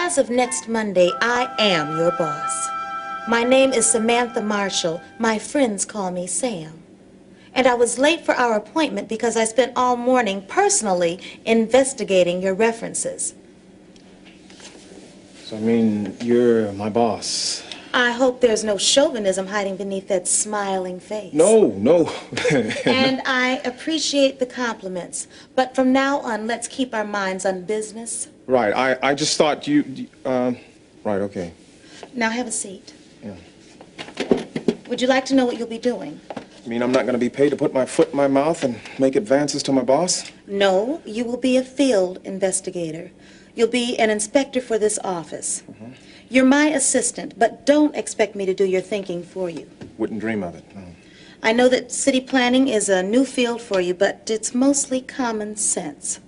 As of next Monday, I am your boss. My name is Samantha Marshall. My friends call me Sam. And I was late for our appointment because I spent all morning personally investigating your references. So, I mean, you're my boss. I hope there's no chauvinism hiding beneath that smiling face. No. And I appreciate the compliments. But from now on, let's keep our minds on business. Right, I just thought right, okay. Now have a seat. Yeah. Would you like to know what you'll be doing? You mean I'm not going to be paid to put my foot in my mouth and make advances to my boss? No, you will be a field investigator. You'll be an inspector for this office. Mm-hmm. You're my assistant, but don't expect me to do your thinking for you. Wouldn't dream of it, no. I know that city planning is a new field for you, but it's mostly common sense.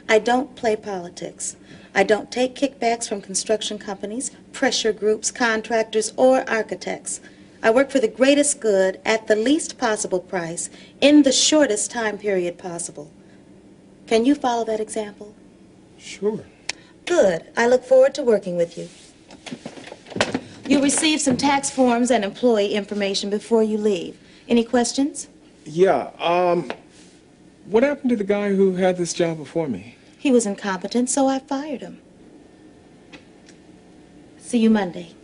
I don't play politics. I don't take kickbacks from construction companies, pressure groups, contractors, or architects. I work for the greatest good at the least possible price in the shortest time period possible. Can you follow that example? Sure. Good. I look forward to working with you. You'll receive some tax forms and employee information before you leave. Any questions? Yeah, what happened to the guy who had this job before me? He was incompetent, so I fired him. See you Monday.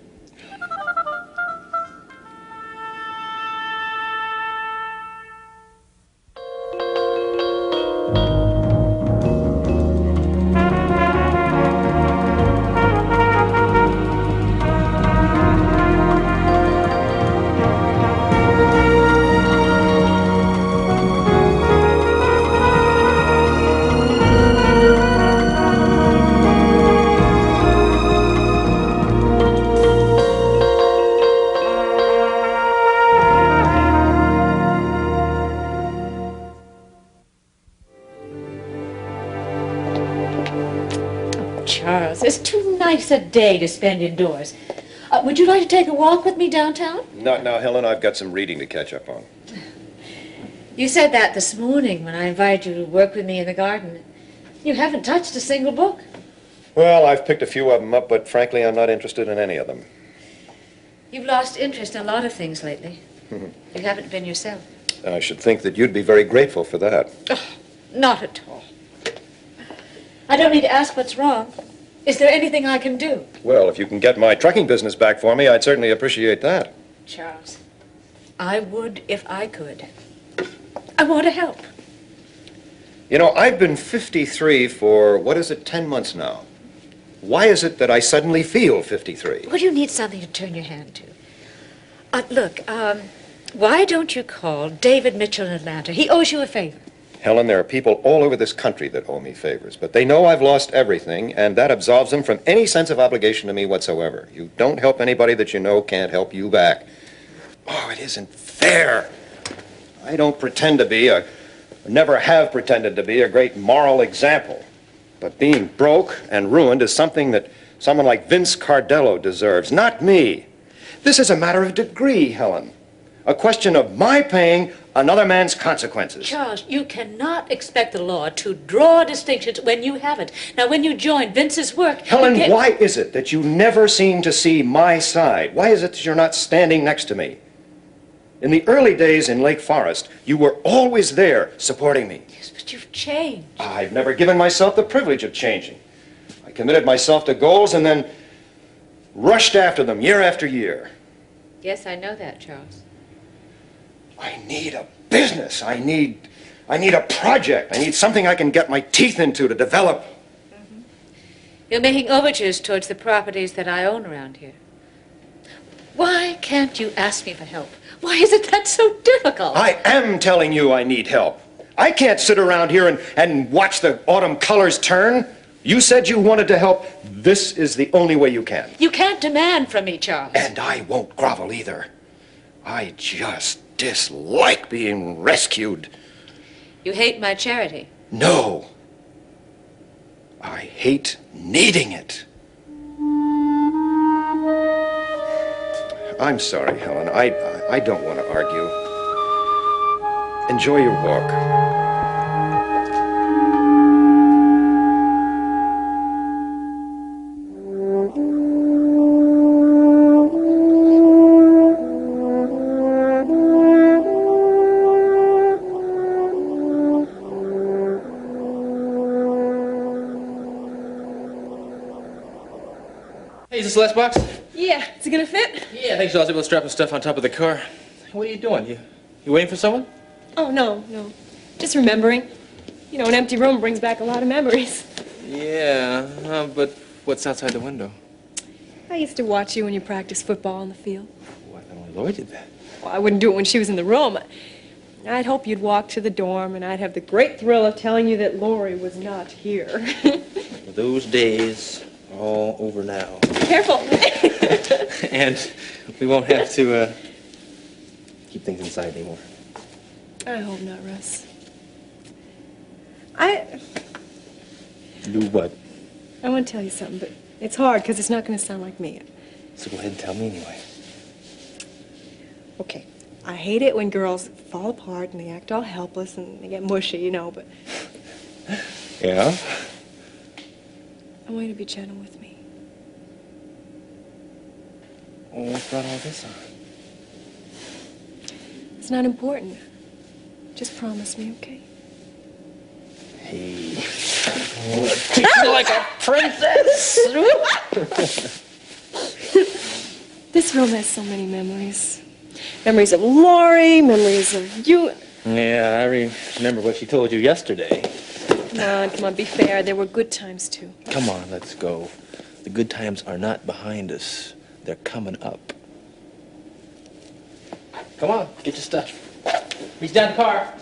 Charles, it's too nice a day to spend indoors. Would you like to take a walk with me downtown? Not now, Helen. I've got some reading to catch up on. You said that this morning when I invited you to work with me in the garden. You haven't touched a single book. Well, I've picked a few of them up, but frankly, I'm not interested in any of them. You've lost interest in a lot of things lately. You haven't been yourself. I should think that you'd be very grateful for that. Oh, not at all. I don't need to ask what's wrong. Is there anything I can do? Well, if you can get my trucking business back for me, I'd certainly appreciate that. Charles, I would if I could. I want to help. You know, I've been 53 for, 10 months now. Why is it that I suddenly feel 53? Well, you need something to turn your hand to. Look, why don't you call David Mitchell in Atlanta? He owes you a favor. Helen, there are people all over this country that owe me favors, but they know I've lost everything, and that absolves them from any sense of obligation to me whatsoever. You don't help anybody that you know can't help you back. Oh, it isn't fair. I don't pretend to be never have pretended to be a great moral example. But being broke and ruined is something that someone like Vince Cardello deserves, not me. This is a matter of degree, Helen. A question of my paying another man's consequences. Charles, you cannot expect the law to draw distinctions when you haven't. Now, when you join Vince's work... Helen, why is it that you never seem to see my side? Why is it that you're not standing next to me? In the early days in Lake Forest, you were always there supporting me. Yes, but you've changed. I've never given myself the privilege of changing. I committed myself to goals and then rushed after them year after year. Yes, I know that, Charles. I need a business. I need a project. I need something I can get my teeth into to develop. Mm-hmm. You're making overtures towards the properties that I own around here. Why can't you ask me for help? Why is it that's so difficult? I am telling you I need help. I can't sit around here and watch the autumn colors turn. You said you wanted to help. This is the only way you can. You can't demand from me, Charles. And I won't grovel either. I just dislike being rescued. You hate my charity? No. I hate needing it. I'm sorry, Helen. I don't want to argue. Enjoy your walk. Hey, is this the last box? Yeah, is it gonna fit? Yeah, thanks. I was able to strap the stuff on top of the car. What are you doing? You waiting for someone? Oh, no. Just remembering. You know, an empty room brings back a lot of memories. Yeah, but what's outside the window? I used to watch you when you practiced football on the field. Oh, I thought only Lori did that. Well, I wouldn't do it when she was in the room. I'd hope you'd walk to the dorm, and I'd have the great thrill of telling you that Lori was not here. Those days are all over now. Careful. And we won't have to keep things inside anymore. I hope not, Russ. Do what? I want to tell you something, but it's hard because it's not going to sound like me. So go ahead and tell me anyway. Okay. I hate it when girls fall apart and they act all helpless and they get mushy, you know, but Yeah? I want you to be gentle with me. Well, what brought all this on? It's not important. Just promise me, okay? Hey. Treat you like a princess! This room has so many memories. Memories of Lori, memories of you. Yeah, I remember what she told you yesterday. Come on, be fair. There were good times, too. Come on, let's go. The good times are not behind us. They're coming up. Come on, get your stuff. Reach down the car.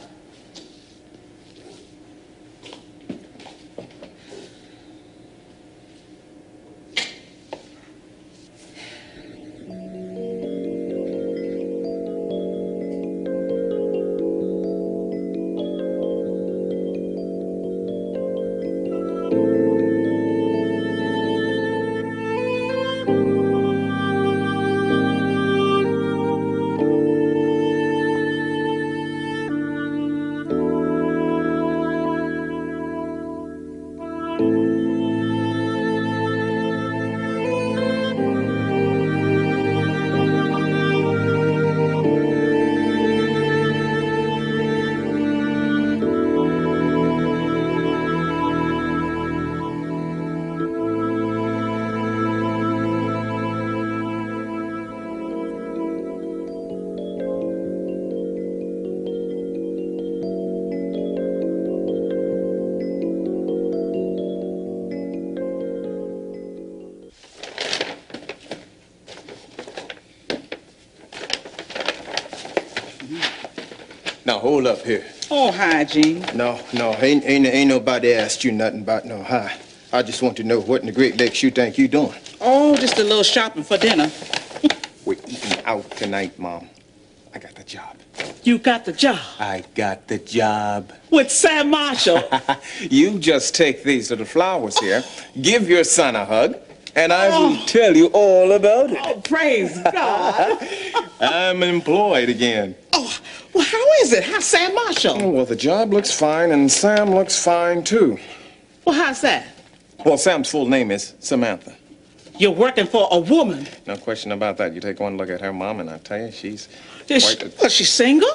Now, hold up here. Oh, hi, Gene. No, ain't nobody asked you nothing about no hi. I just want to know what in the Great Lakes you think you doing. Oh, just a little shopping for dinner. We're eating out tonight, Mom. I got the job. You got the job I got the job. with Sam Marshall. You just take these little flowers here, give your son a hug, and I will tell you all about it. Oh, praise God. I'm employed again. Oh, well, how is it? How's Sam Marshall? Oh, well, the job looks fine, and Sam looks fine, too. Well, how's that? Well, Sam's full name is Samantha. You're working for a woman. No question about that. You take one look at her, Mom, and I tell you, she's Was she single?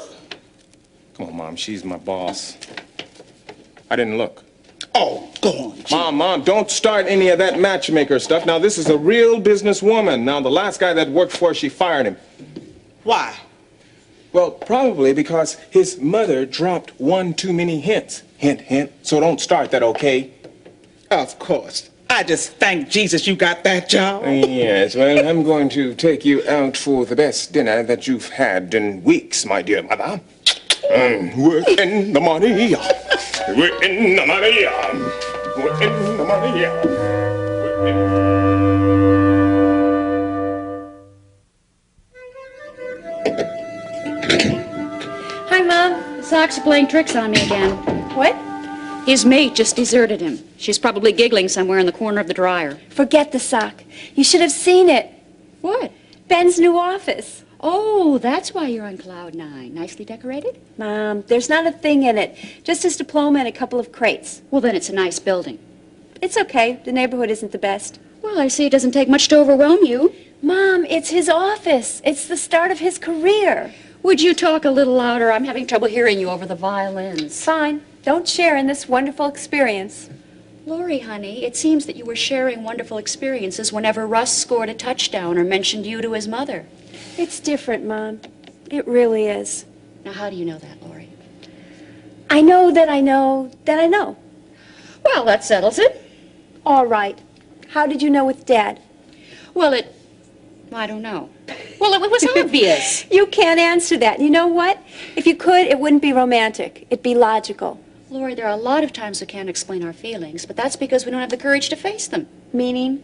Come on, Mom, she's my boss. I didn't look. Oh, go on, Gene. Mom, don't start any of that matchmaker stuff. Now, this is a real businesswoman. Now, the last guy that worked for her, she fired him. Why? Well, probably because his mother dropped one too many hints. Hint, hint. So don't start that, okay? Of course. I just thank Jesus you got that job. Yes, well, I'm going to take you out for the best dinner that you've had in weeks, my dear mother. We're in the money. We're in the money. We're in the money. We're in... Hi, Mom. Sock's playing tricks on me again. What? His mate just deserted him. She's probably giggling somewhere in the corner of the dryer. Forget the sock. You should have seen it. What? Ben's new office. Oh, that's why you're on cloud nine. Nicely decorated? Mom, there's not a thing in it. Just his diploma and a couple of crates. Well, then it's a nice building. It's okay. The neighborhood isn't the best. Well, I see it doesn't take much to overwhelm you. Mom, it's his office. It's the start of his career. Would you talk a little louder? I'm having trouble hearing you over the violins. Fine. Don't share in this wonderful experience. Lori, honey, it seems that you were sharing wonderful experiences whenever Russ scored a touchdown or mentioned you to his mother. It's different, Mom. It really is. Now, how do you know that, Lori? I know that I know that I know. Well, that settles it. All right. How did you know with Dad? Well, I don't know. Well, it was obvious. You can't answer that. You know what? If you could, it wouldn't be romantic. It'd be logical. Lori, there are a lot of times we can't explain our feelings, but that's because we don't have the courage to face them. Meaning?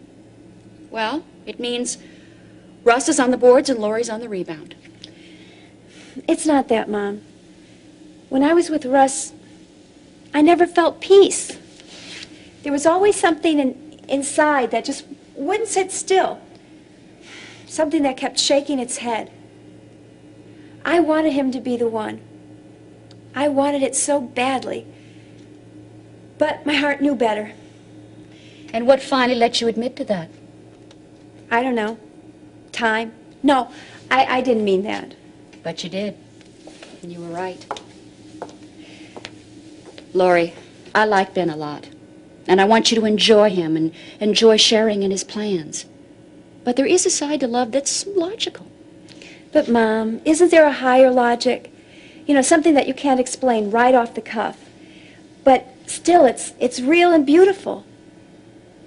Well, it means Russ is on the boards and Lori's on the rebound. It's not that, Mom. When I was with Russ, I never felt peace. There was always something inside that just wouldn't sit still. Something that kept shaking its head. I wanted him to be the one. I wanted it so badly. But my heart knew better. And what finally let you admit to that? I don't know. Time. No, I didn't mean that. But you did. And you were right. Lori, I like Ben a lot. And I want you to enjoy him and enjoy sharing in his plans. But there is a side to love that's logical. But, Mom, isn't there a higher logic? You know, something that you can't explain right off the cuff. But still, it's real and beautiful.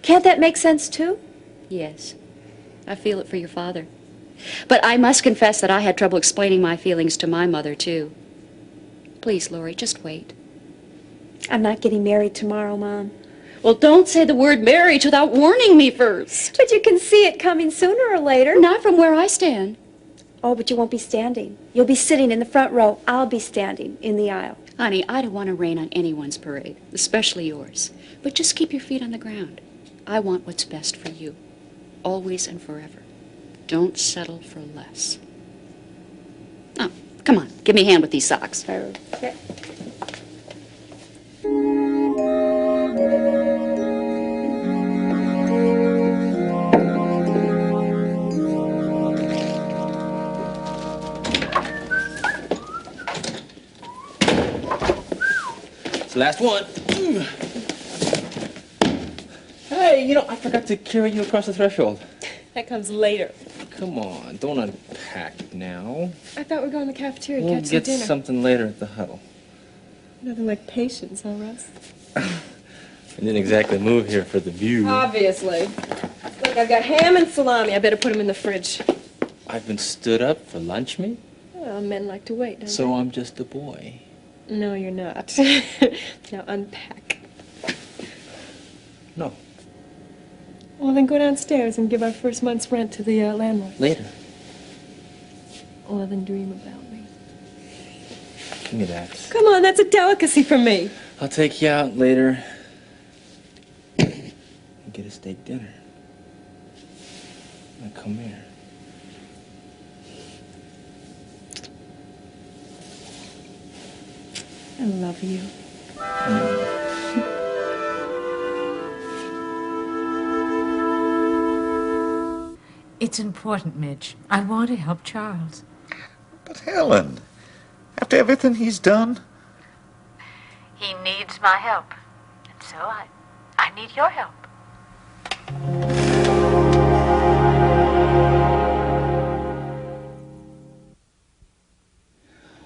Can't that make sense, too? Yes. I feel it for your father. But I must confess that I had trouble explaining my feelings to my mother, too. Please, Lori, just wait. I'm not getting married tomorrow, Mom. Well, don't say the word marriage without warning me first. But you can see it coming sooner or later. Not from where I stand. Oh, but you won't be standing. You'll be sitting in the front row. I'll be standing in the aisle. Honey, I don't want to rain on anyone's parade, especially yours. But just keep your feet on the ground. I want what's best for you, always and forever. Don't settle for less. Oh, come on, give me a hand with these socks. Okay. It's the last one. Hey, you know, I forgot to carry you across the threshold. That comes later. Come on, don't unpack now. I thought we were going to the cafeteria We'll and catch get some dinner. something later at the huddle. Nothing like patience, huh, Russ? I didn't exactly move here for the view. Obviously. Look, I've got ham and salami. I better put them in the fridge. I've been stood up for lunch meat, Well, men like to wait, don't so I'm just a boy. they? No, you're not. Now unpack. No, Well, then go downstairs and give our first month's rent to the landlord. later. Well, then dream about me. Give me that. Come on, that's a delicacy for me. I'll take you out later and get a steak dinner. Now come here. I love you. It's important, Midge. I want to help Charles. But Helen, after everything he's done, He needs my help. And so I need your help.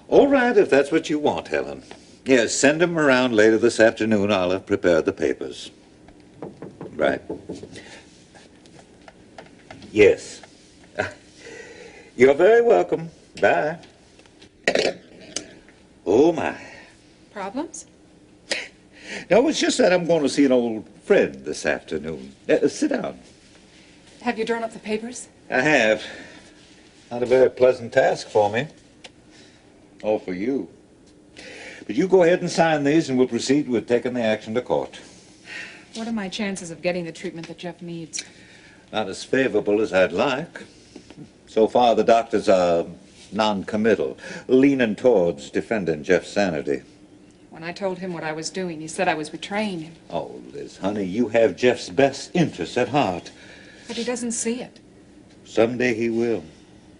all right, if that's what you want, Helen. Yes, send him around later this afternoon. I'll have prepared the papers. Right. Yes. You're very welcome. Bye. Oh, my. Problems? No, it's just that I'm going to see an old friend this afternoon. Sit down. Have you drawn up the papers? I have. Not a very pleasant task for me. Or for you. But you go ahead and sign these, and we'll proceed with taking the action to court. What are my chances of getting the treatment that Jeff needs? Not as favorable as I'd like. So far, the doctors are non-committal, leaning towards defending Jeff's sanity. When I told him what I was doing, he said I was betraying him. Oh, Liz, honey, you have Jeff's best interests at heart. But he doesn't see it. Someday he will.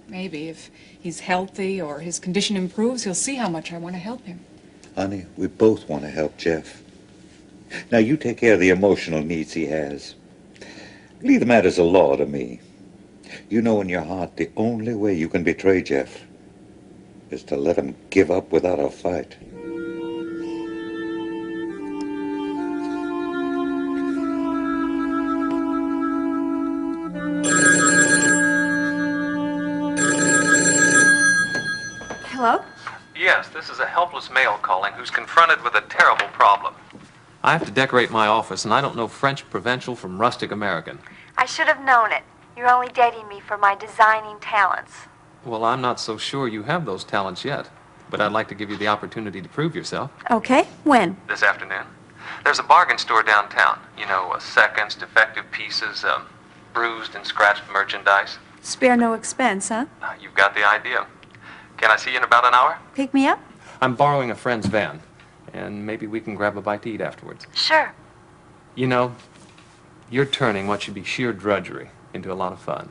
Maybe if he's healthy or his condition improves, he'll see how much I want to help him. Honey, we both want to help Jeff. Now, you take care of the emotional needs he has. Leave the matters of law to me. You know in your heart the only way you can betray Jeff is to let him give up without a fight. Hello? Yes, this is a helpless male calling who's confronted with a terrible problem. I have to decorate my office, and I don't know French Provençal from rustic American. I should have known it. You're only dating me for my designing talents. Well, I'm not so sure you have those talents yet, but I'd like to give you the opportunity to prove yourself. Okay, when? This afternoon. There's a bargain store downtown. You know, seconds, defective pieces, bruised and scratched merchandise. Spare no expense, huh? You've got the idea. Can I see you in about an hour? Pick me up? I'm borrowing a friend's van, and maybe we can grab a bite to eat afterwards. Sure. You know, you're turning what should be sheer drudgery into a lot of fun.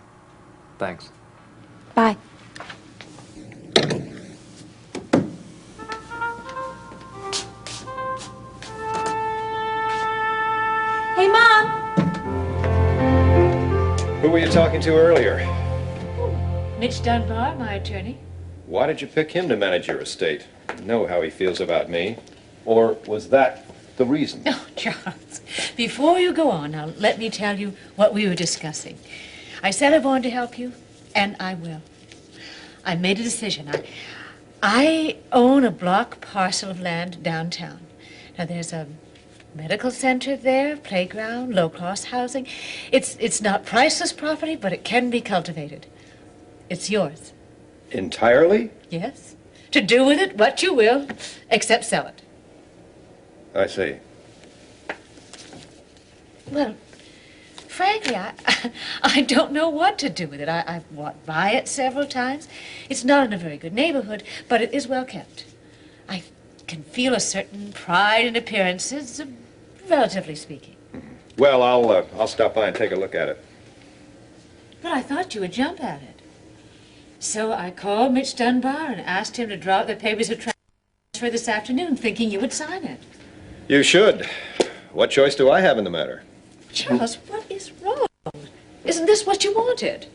Thanks. Bye. Hey, Mom! Who were you talking to earlier? Mitch Dunbar, my attorney. Why did you pick him to manage your estate? You know how he feels about me. Or was that the reason? Oh, Charles, before you go on, now let me tell you what we were discussing. I said I wanted to help you, and I will. I made a decision. I own a block parcel of land downtown. Now, there's a medical center there, playground, low-cost housing. It's not priceless property, but it can be cultivated. It's yours. Entirely? Yes. To do with it what you will, except sell it. I see. Well, frankly, I don't know what to do with it. I've walked by it several times. It's not in a very good neighborhood, but it is well kept. I can feel a certain pride in appearances, relatively speaking. Well, I'll stop by and take a look at it. But I thought you would jump at it. So I called Mitch Dunbar and asked him to draw up the papers of transfer this afternoon, thinking you would sign it. You should. What choice do I have in the matter? Charles, what is wrong? Isn't this what you wanted?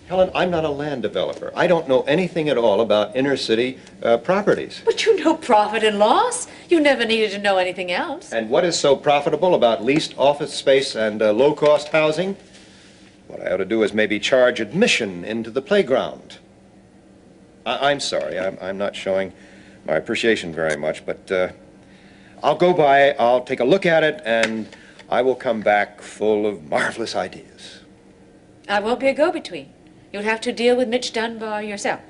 Helen, I'm not a land developer. I don't know anything at all about inner city properties. But you know profit and loss. You never needed to know anything else. And what is so profitable about leased office space and low-cost housing? What I ought to do is maybe charge admission into the playground. I'm sorry, I'm not showing my appreciation very much, but I'll go by, I'll take a look at it, and I will come back full of marvelous ideas. I won't be a go-between. You'll have to deal with Mitch Dunbar yourself.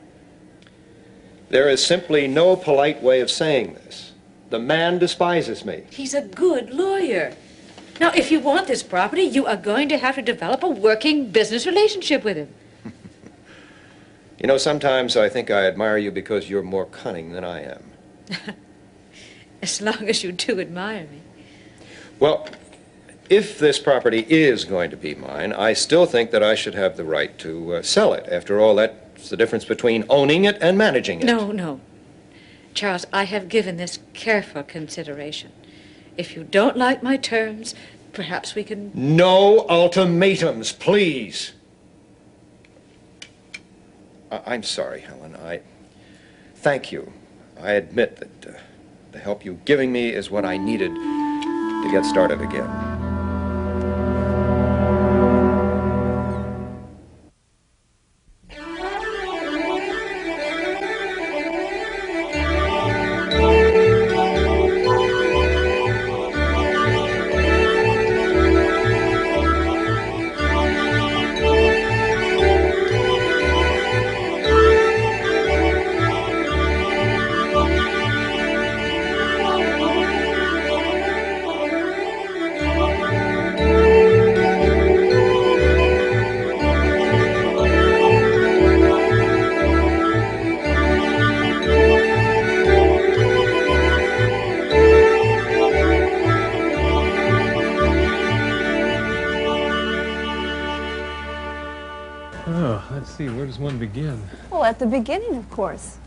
There is simply no polite way of saying this. The man despises me. He's a good lawyer. Now, if you want this property, you are going to have to develop a working business relationship with him. You know, sometimes I think I admire you because you're more cunning than I am. As long as you do admire me. Well, if this property is going to be mine, I still think that I should have the right to sell it. After all, that's the difference between owning it and managing it. No. Charles, I have given this careful consideration. If you don't like my terms, perhaps we can... No ultimatums, please. I'm sorry, Helen. Thank you. I admit that the help you're giving me is what I needed to get started again. Oh, let's see, where does one begin? Well, at the beginning, of course.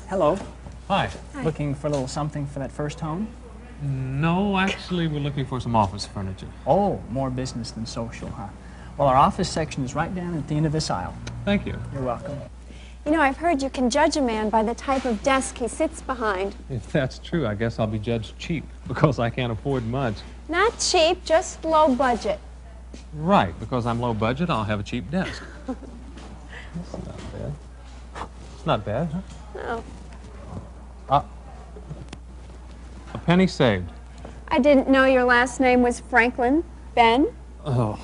Hello. Hi. Looking for a little something for that first home? No, actually, we're looking for some office furniture. Oh, more business than social, huh? Well, our office section is right down at the end of this aisle. Thank you. You're welcome. You know, I've heard you can judge a man by the type of desk he sits behind. If that's true, I guess I'll be judged cheap because I can't afford much. Not cheap, just low budget. Right, because I'm low budget, I'll have a cheap desk. That's not bad. It's not bad, huh? No. A penny saved. I didn't know your last name was Franklin. Ben? Oh.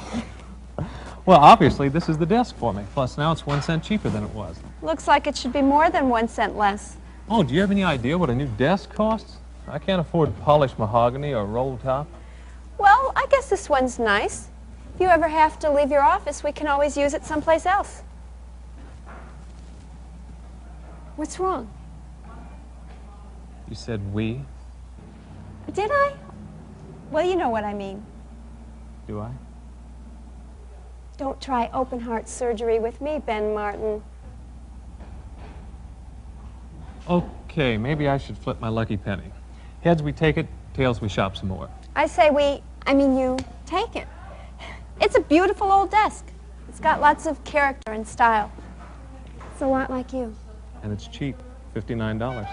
Well, obviously, this is the desk for me. Plus, now it's 1 cent cheaper than it was. Looks like it should be more than 1 cent less. Oh, do you have any idea what a new desk costs? I can't afford polished mahogany or roll top. Well, I guess this one's nice. If you ever have to leave your office, we can always use it someplace else. What's wrong? You said we? Did I? Well, you know what I mean. Do I? Don't try open heart surgery with me, Ben Martin. Okay, maybe I should flip my lucky penny. Heads, we take it. Tails, we shop some more. I say you take it. It's a beautiful old desk. It's got lots of character and style. It's a lot like you. And it's cheap, $59.